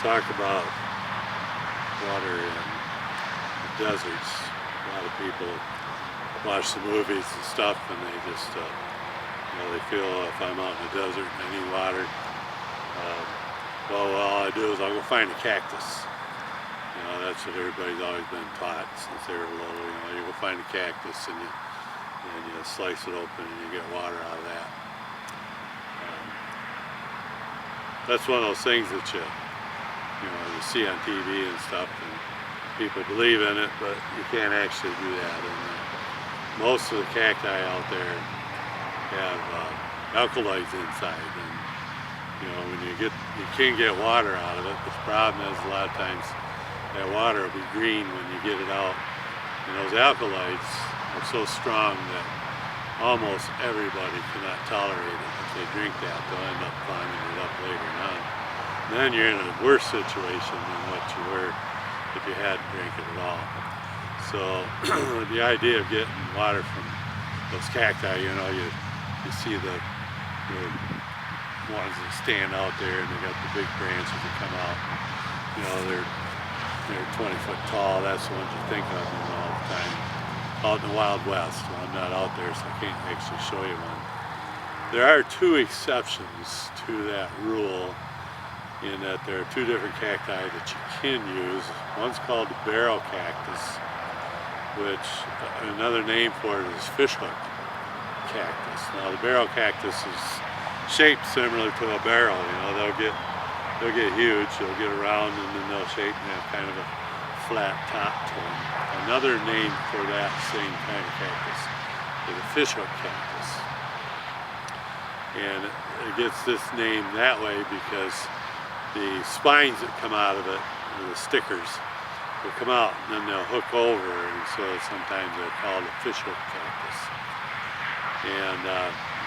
talk about water in the deserts. A lot of people watch the movies and stuff, and they just, they feel if I'm out in the desert and I need water, well, all I do is I'll go find a cactus. That's what everybody's always been taught since they were little. You go find a cactus and you slice it open and you get water out of that. That's one of those things that you see on TV and stuff, and people believe in it, but you can't actually do that. And most of the cacti out there have alkaloids inside, and when you can get water out of it, but the problem is a lot of times that water will be green when you get it out, and those alkaloids are so strong that almost everybody cannot tolerate it. If they drink that, they'll end up vomiting it up later on. And then you're in a worse situation than what you were if you hadn't drank it at all. So the idea of getting water from those cacti, you see the ones that stand out there, and they got the big branches that come out. They're 20 foot tall. That's the ones you think of all the time. Out in the Wild West. Well, I'm not out there, so I can't actually show you one. There are two exceptions to that rule, in that there are two different cacti that you can use. One's called the barrel cactus, which another name for it is fishhook cactus. Now the barrel cactus is shaped similar to a barrel. They'll get huge, they'll get around, and then they'll shape and have kind of a flat top to them. Another name for that same kind of cactus is a fishhook cactus. And it gets this name that way because the spines that come out of it, the stickers, will come out and then they'll hook over, and so sometimes they're called a fishhook cactus. And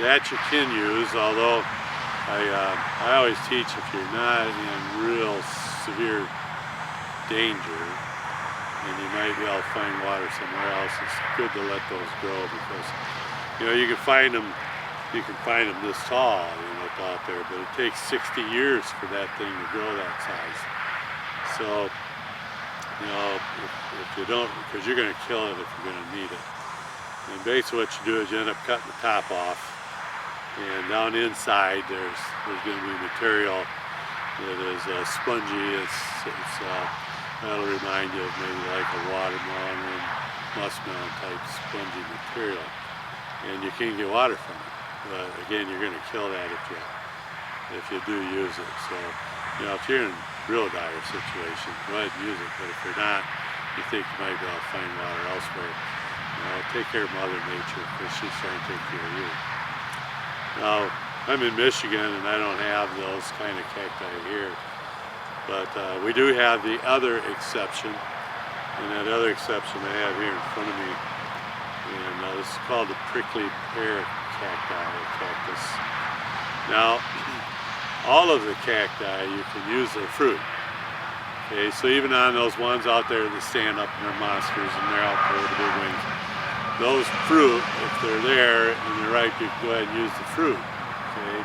that you can use, although I always teach, if you're not in real severe danger and you might well find water somewhere else, it's good to let those grow, because you can find them this tall out there, but it takes 60 years for that thing to grow that size. So if you don't, because you're going to kill it if you're going to need it. And basically what you do is you end up cutting the top off, and down inside there's going to be material that is spongy. That'll remind you of maybe like a watermelon or muskmelon type spongy material, and you can get water from it. But again, you're going to kill that if you do use it. So if you're in real dire situation, go ahead and use it. But if you're not, you think you might be able to find water elsewhere, take care of Mother Nature, because she's trying to take care of you. Now, I'm in Michigan and I don't have those kind of cacti here, but we do have the other exception, and that other exception I have here in front of me, and this is called the prickly pear cacti or cactus. Now, all of the cacti, you can use their fruit. Okay, so even on those ones out there that stand up and they're monsters and they're out there with the big wings, those fruit, if they're there and they're ripe, you can go ahead and use the fruit. Okay,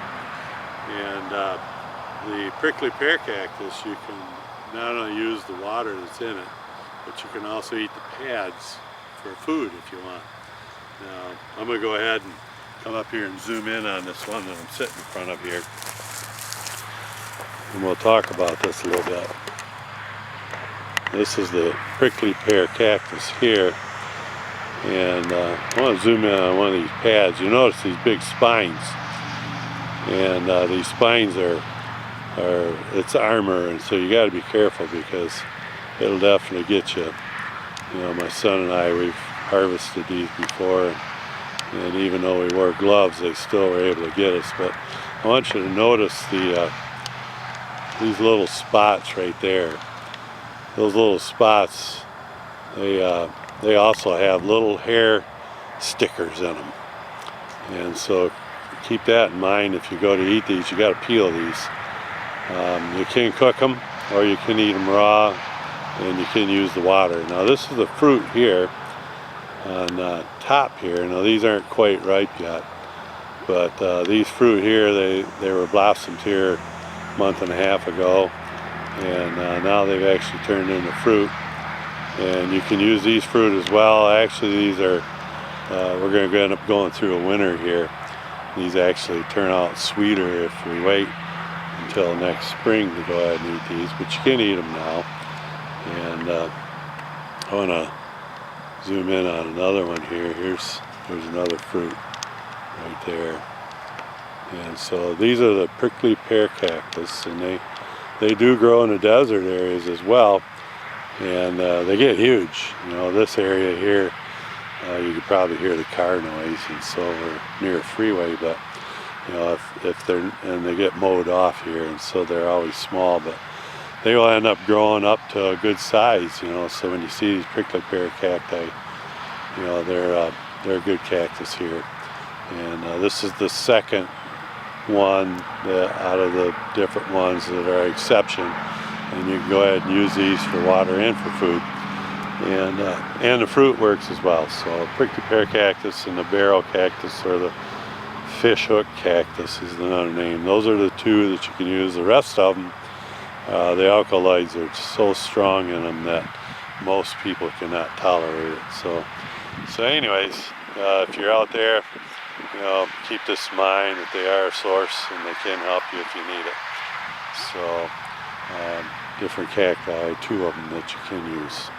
and the prickly pear cactus, you can not only use the water that's in it, but you can also eat the pads for food if you want. Now, I'm going to go ahead and come up here and zoom in on this one that I'm sitting in front of here, and we'll talk about this a little bit. This is the prickly pear cactus here, and I want to zoom in on one of these pads. You notice these big spines, and these spines are it's armor, and so you got to be careful because it'll definitely get you. My son and I, we've harvested these before, and even though we wore gloves, they still were able to get us. But I want you to notice these little spots right there. Those little spots, they also have little hair stickers in them, and so keep that in mind. If you go to eat these, you got to peel these. You can cook them, or you can eat them raw, and you can use the water. Now this is the fruit here on top here. Now these aren't quite ripe yet, but these fruit here, they were blossomed here a month and a half ago, and now they've actually turned into fruit. And you can use these fruit as well. Actually, these are, we're going to end up going through a winter here. These actually turn out sweeter if we wait until next spring to go ahead and eat these, but you can eat them now. And I want to zoom in on another one here. Here's another fruit right there. And so these are the prickly pear cactus, and they do grow in the desert areas as well. And they get huge. You know, this area here, you could probably hear the car noise, and so we're near a freeway, but you know, if they're, and they get mowed off here, and so they're always small, but they will end up growing up to a good size, you know. So when you see these prickly pear cacti, you know, they're a good cactus here. And this is the second one out of the different ones that are exception, and you can go ahead and use these for water and for food. And the fruit works as well. So prickly pear cactus and the barrel cactus, or the fish hook cactus is another name. Those are the two that you can use. The rest of them, the alkaloids are so strong in them that most people cannot tolerate it. So anyways, if you're out there, you know, keep this in mind that they are a source and they can help you if you need it. So different cacti, two of them that you can use.